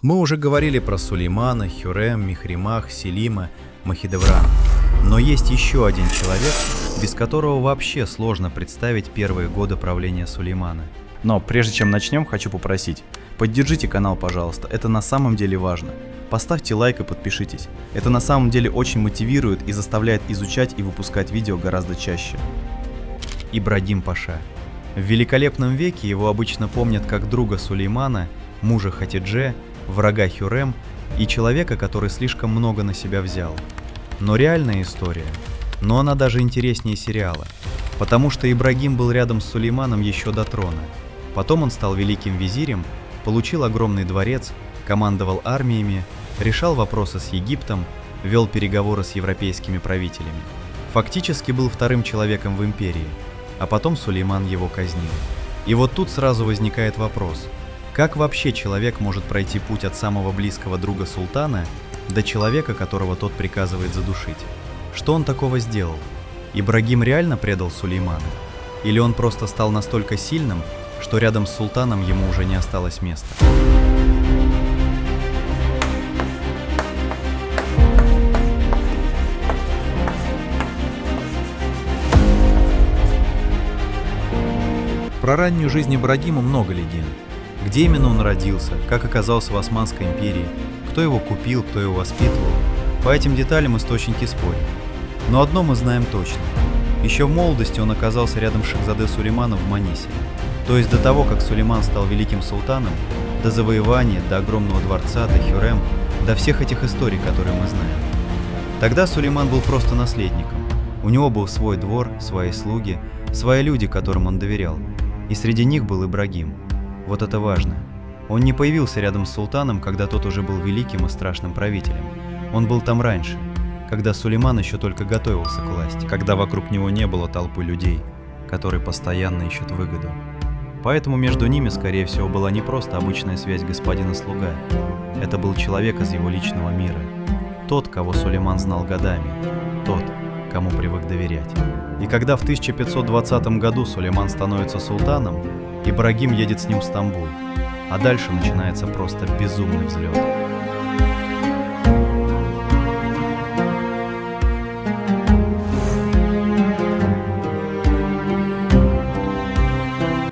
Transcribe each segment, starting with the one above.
Мы уже говорили про Сулеймана, Хюррем, Мехримах, Селима, Махидеврана. Но есть еще один человек, без которого вообще сложно представить первые годы правления Сулеймана. Но прежде чем начнем, хочу попросить, поддержите канал, пожалуйста, это на самом деле важно. Поставьте лайк и подпишитесь. Это на самом деле очень мотивирует и заставляет изучать и выпускать видео гораздо чаще. Ибрагим Паша. В великолепном веке его обычно помнят как друга Сулеймана, мужа Хатидже, врага Хюррем и человека, который слишком много на себя взял. Но реальная история, но она даже интереснее сериала, потому что Ибрагим был рядом с Сулейманом еще до трона. Потом он стал великим визирем, получил огромный дворец, командовал армиями, решал вопросы с Египтом, вел переговоры с европейскими правителями. Фактически был вторым человеком в империи, а потом Сулейман его казнил. И вот тут сразу возникает вопрос: как вообще человек может пройти путь от самого близкого друга султана до человека, которого тот приказывает задушить? Что он такого сделал? Ибрагим реально предал Сулеймана? Или он просто стал настолько сильным, что рядом с султаном ему уже не осталось места? Про раннюю жизнь Ибрагима много легенд. Где именно он родился, как оказался в Османской империи, кто его купил, кто его воспитывал. По этим деталям источники спорят. Но одно мы знаем точно. Еще в молодости он оказался рядом с Шахзаде Сулейманом в Манисе. То есть до того, как Сулейман стал великим султаном, до завоевания, до огромного дворца, до Хюррем, до всех этих историй, которые мы знаем. Тогда Сулейман был просто наследником. У него был свой двор, свои слуги, свои люди, которым он доверял. И среди них был Ибрагим. Вот это важно. Он не появился рядом с султаном, когда тот уже был великим и страшным правителем. Он был там раньше, когда Сулейман еще только готовился к власти, когда вокруг него не было толпы людей, которые постоянно ищут выгоду. Поэтому между ними, скорее всего, была не просто обычная связь господина-слуга. Это был человек из его личного мира. Тот, кого Сулейман знал годами. Тот, кому привык доверять. И когда в 1520 году Сулейман становится султаном, Ибрагим едет с ним в Стамбул, а дальше начинается просто безумный взлет.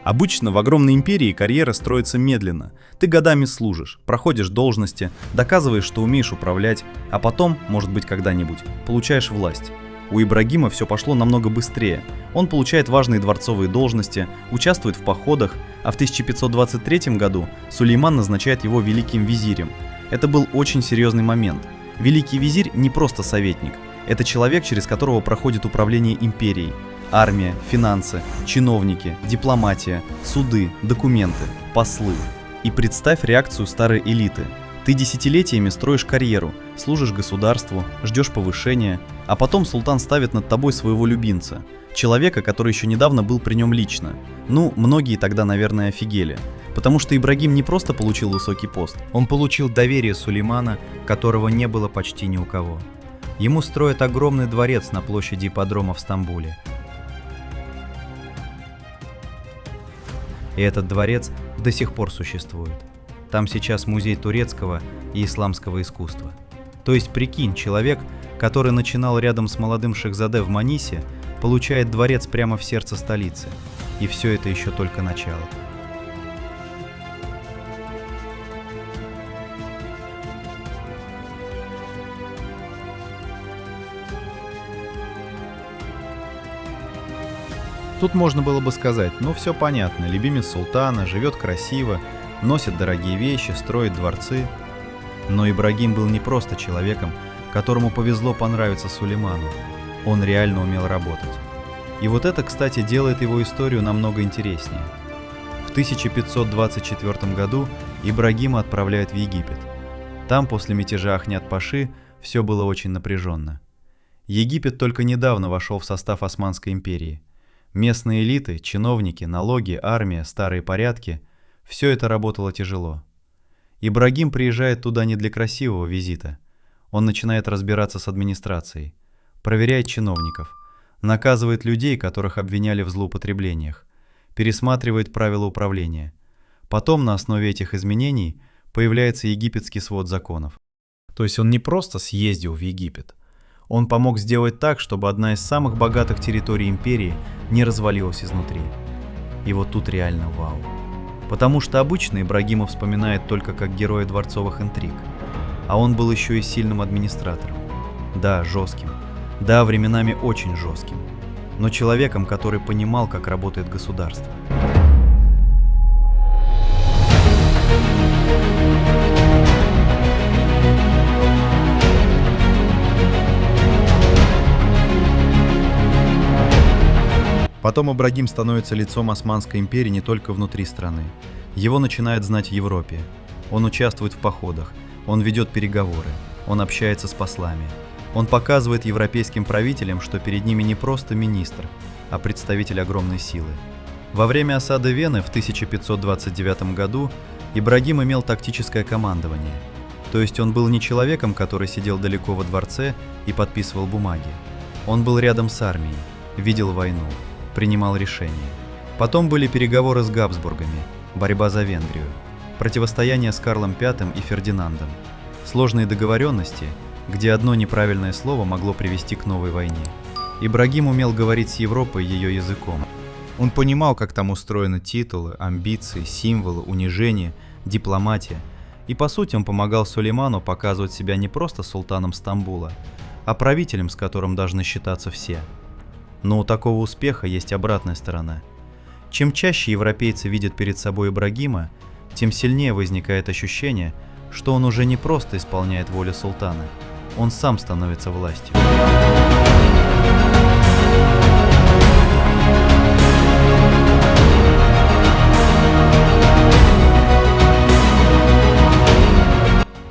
Обычно в огромной империи карьера строится медленно. Ты годами служишь, проходишь должности, доказываешь, что умеешь управлять, а потом, может быть когда-нибудь, получаешь власть. У Ибрагима все пошло намного быстрее. Он получает важные дворцовые должности, участвует в походах, а в 1523 году Сулейман назначает его великим визирем. Это был очень серьезный момент. Великий визирь не просто советник. Это человек, через которого проходит управление империей. Армия, финансы, чиновники, дипломатия, суды, документы, послы. И представь реакцию старой элиты. Ты десятилетиями строишь карьеру, служишь государству, ждешь повышения, а потом султан ставит над тобой своего любимца, человека, который еще недавно был при нем лично. Ну, многие тогда, наверное, офигели. Потому что Ибрагим не просто получил высокий пост. Он получил доверие Сулеймана, которого не было почти ни у кого. Ему строят огромный дворец на площади ипподрома в Стамбуле. И этот дворец до сих пор существует. Там сейчас музей турецкого и исламского искусства. То есть прикинь, человек, который начинал рядом с молодым Шахзаде в Манисе, получает дворец прямо в сердце столицы. И все это еще только начало. Тут можно было бы сказать: ну все понятно, любимец султана, живет красиво, носит дорогие вещи, строит дворцы. Но Ибрагим был не просто человеком, которому повезло понравиться Сулейману. Он реально умел работать. И вот это, кстати, делает его историю намного интереснее. В 1524 году Ибрагима отправляют в Египет. Там после мятежа Ахнят-Паши все было очень напряженно. Египет только недавно вошел в состав Османской империи. Местные элиты, чиновники, налоги, армия, старые порядки – все это работало тяжело. Ибрагим приезжает туда не для красивого визита. Он начинает разбираться с администрацией, проверяет чиновников, наказывает людей, которых обвиняли в злоупотреблениях, пересматривает правила управления. Потом на основе этих изменений появляется египетский свод законов. То есть он не просто съездил в Египет. Он помог сделать так, чтобы одна из самых богатых территорий империи не развалилась изнутри. И вот тут реально вау. Потому что обычно Ибрагимов вспоминает только как героя дворцовых интриг. А он был еще и сильным администратором. Да, жестким. Да, временами очень жестким. Но человеком, который понимал, как работает государство. Потом Ибрагим становится лицом Османской империи не только внутри страны. Его начинают знать в Европе. Он участвует в походах, он ведет переговоры, он общается с послами. Он показывает европейским правителям, что перед ними не просто министр, а представитель огромной силы. Во время осады Вены в 1529 году Ибрагим имел тактическое командование. То есть он был не человеком, который сидел далеко во дворце и подписывал бумаги. Он был рядом с армией, видел войну, принимал решения. Потом были переговоры с Габсбургами, борьба за Венгрию, противостояние с Карлом V и Фердинандом, сложные договоренности, где одно неправильное слово могло привести к новой войне. Ибрагим умел говорить с Европой ее языком. Он понимал, как там устроены титулы, амбиции, символы, унижение, дипломатия. И по сути он помогал Сулейману показывать себя не просто султаном Стамбула, а правителем, с которым должны считаться все. Но у такого успеха есть обратная сторона. Чем чаще европейцы видят перед собой Ибрагима, тем сильнее возникает ощущение, что он уже не просто исполняет волю султана, он сам становится властью.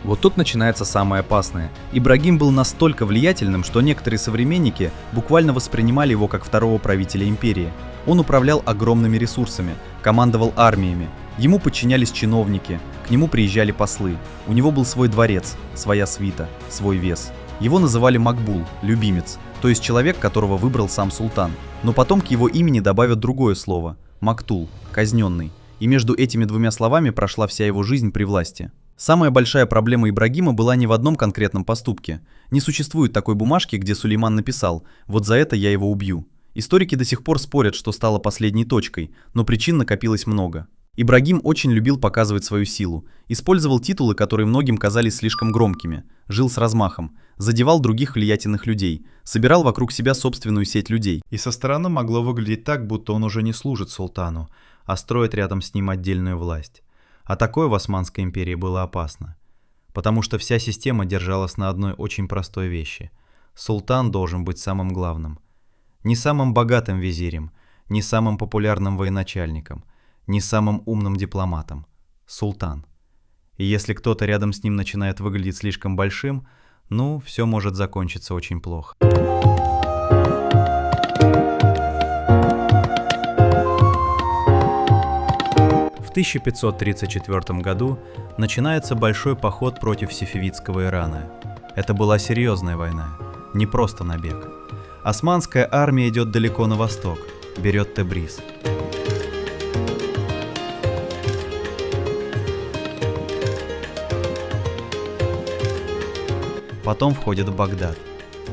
Вот тут начинается самое опасное. Ибрагим был настолько влиятельным, что некоторые современники буквально воспринимали его как второго правителя империи. Он управлял огромными ресурсами, командовал армиями, ему подчинялись чиновники, к нему приезжали послы, у него был свой дворец, своя свита, свой вес. Его называли Макбул, любимец, то есть человек, которого выбрал сам султан. Но потом к его имени добавят другое слово – Мактул, казненный. И между этими двумя словами прошла вся его жизнь при власти. Самая большая проблема Ибрагима была не в одном конкретном поступке. Не существует такой бумажки, где Сулейман написал «вот за это я его убью». Историки до сих пор спорят, что стало последней точкой, но причин накопилось много. Ибрагим очень любил показывать свою силу, использовал титулы, которые многим казались слишком громкими, жил с размахом, задевал других влиятельных людей, собирал вокруг себя собственную сеть людей. И со стороны могло выглядеть так, будто он уже не служит султану, а строит рядом с ним отдельную власть. А такое в Османской империи было опасно, потому что вся система держалась на одной очень простой вещи. Султан должен быть самым главным. Не самым богатым визирем, не самым популярным военачальником, не самым умным дипломатом. Султан. И если кто-то рядом с ним начинает выглядеть слишком большим, ну, все может закончиться очень плохо. В 1534 году начинается большой поход против сефевидского Ирана. Это была серьезная война, не просто набег. Османская армия идет далеко на восток, берет Тебриз. Потом входит в Багдад.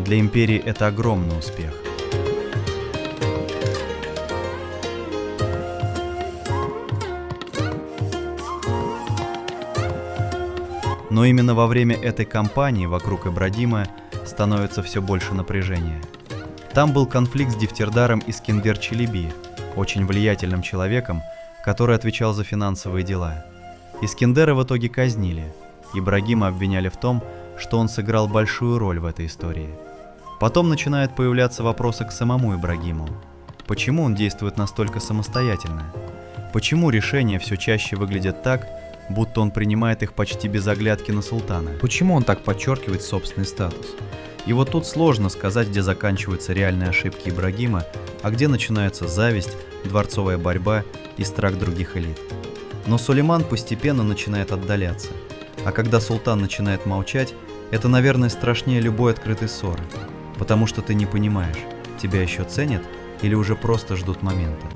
Для империи это огромный успех. Но именно во время этой кампании вокруг Ибрагима становится все больше напряжения. Там был конфликт с Дифтердаром Искендер Челеби, очень влиятельным человеком, который отвечал за финансовые дела. Искендера в итоге казнили. Ибрагима обвиняли в том, что он сыграл большую роль в этой истории. Потом начинают появляться вопросы к самому Ибрагиму. Почему он действует настолько самостоятельно? Почему решения все чаще выглядят так, будто он принимает их почти без оглядки на султана? Почему он так подчеркивает собственный статус? И вот тут сложно сказать, где заканчиваются реальные ошибки Ибрагима, а где начинается зависть, дворцовая борьба и страх других элит. Но Сулейман постепенно начинает отдаляться. А когда султан начинает молчать, это, наверное, страшнее любой открытой ссоры. Потому что ты не понимаешь, тебя еще ценят или уже просто ждут момента.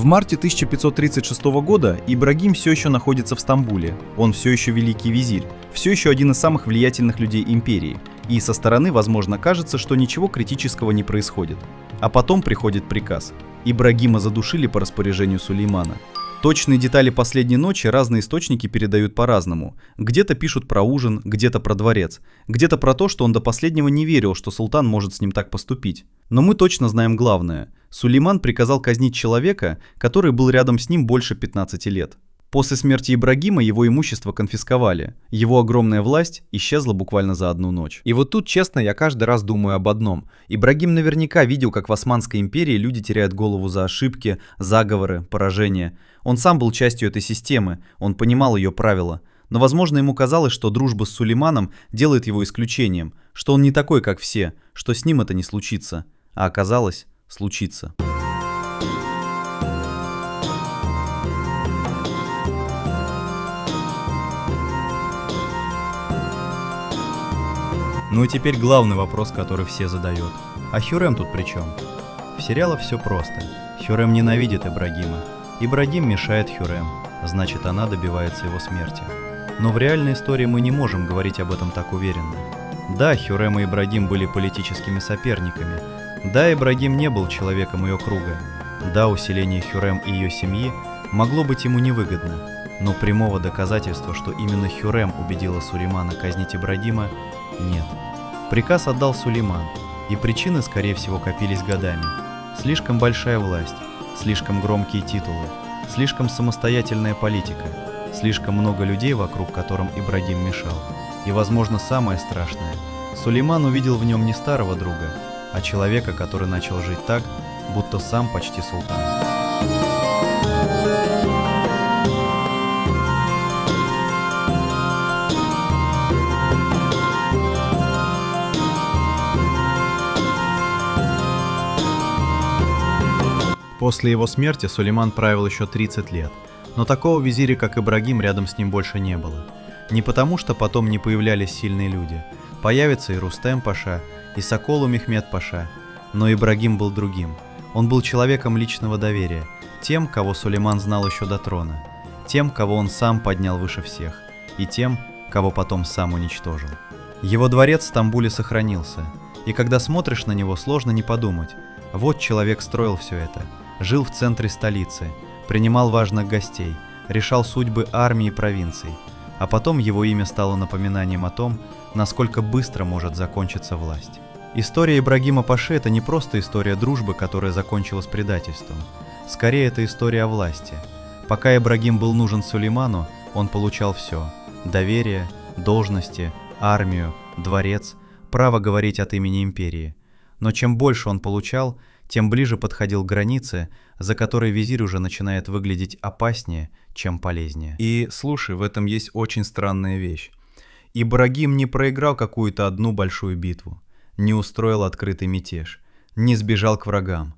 В марте 1536 года Ибрагим все еще находится в Стамбуле. Он все еще великий визирь, все еще один из самых влиятельных людей империи. И со стороны, возможно, кажется, что ничего критического не происходит. А потом приходит приказ. Ибрагима задушили по распоряжению Сулеймана. Точные детали последней ночи разные источники передают по-разному. Где-то пишут про ужин, где-то про дворец, где-то про то, что он до последнего не верил, что султан может с ним так поступить. Но мы точно знаем главное. Сулейман приказал казнить человека, который был рядом с ним больше 15 лет. После смерти Ибрагима его имущество конфисковали. Его огромная власть исчезла буквально за одну ночь. И вот тут, честно, я каждый раз думаю об одном. Ибрагим наверняка видел, как в Османской империи люди теряют голову за ошибки, заговоры, поражения. Он сам был частью этой системы, он понимал ее правила. Но, возможно, ему казалось, что дружба с Сулейманом делает его исключением, что он не такой, как все, что с ним это не случится. А оказалось, случится. Ну и теперь главный вопрос, который все задают. А Хюррем тут при чем? В сериалах все просто. Хюррем ненавидит Ибрагима. Ибрагим мешает Хюррем, значит, она добивается его смерти. Но в реальной истории мы не можем говорить об этом так уверенно. Да, Хюррем и Ибрагим были политическими соперниками. Да, Ибрагим не был человеком ее круга. Да, усиление Хюррем и ее семьи могло быть ему невыгодно. Но прямого доказательства, что именно Хюррем убедила Сулеймана казнить Ибрагима, нет. Приказ отдал Сулейман, и причины, скорее всего, копились годами. Слишком большая власть, слишком громкие титулы, слишком самостоятельная политика, слишком много людей, вокруг которым Ибрагим мешал. И, возможно, самое страшное, Сулейман увидел в нем не старого друга, а человека, который начал жить так, будто сам почти султан. После его смерти Сулейман правил еще 30 лет, но такого визиря, как Ибрагим, рядом с ним больше не было. Не потому, что потом не появлялись сильные люди. Появится и Рустем Паша, и Соколу Мехмед Паша. Но Ибрагим был другим. Он был человеком личного доверия, тем, кого Сулейман знал еще до трона, тем, кого он сам поднял выше всех, и тем, кого потом сам уничтожил. Его дворец в Стамбуле сохранился, и когда смотришь на него, сложно не подумать: вот человек строил все это. Жил в центре столицы, принимал важных гостей, решал судьбы армии и провинций. А потом его имя стало напоминанием о том, насколько быстро может закончиться власть. История Ибрагима Паши – это не просто история дружбы, которая закончилась предательством. Скорее, это история о власти. Пока Ибрагим был нужен Сулейману, он получал все – доверие, должности, армию, дворец, право говорить от имени империи. Но чем больше он получал, тем ближе подходил к границе, за которой визирь уже начинает выглядеть опаснее, чем полезнее. И слушай, в этом есть очень странная вещь. Ибрагим не проиграл какую-то одну большую битву, не устроил открытый мятеж, не сбежал к врагам.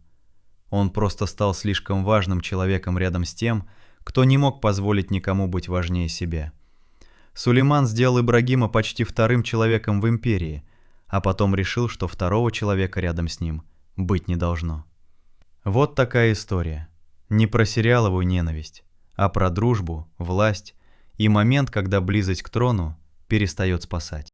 Он просто стал слишком важным человеком рядом с тем, кто не мог позволить никому быть важнее себя. Сулейман сделал Ибрагима почти вторым человеком в империи, а потом решил, что второго человека рядом с ним быть не должно. Вот такая история. Не про сериаловую ненависть, а про дружбу, власть и момент, когда близость к трону перестает спасать.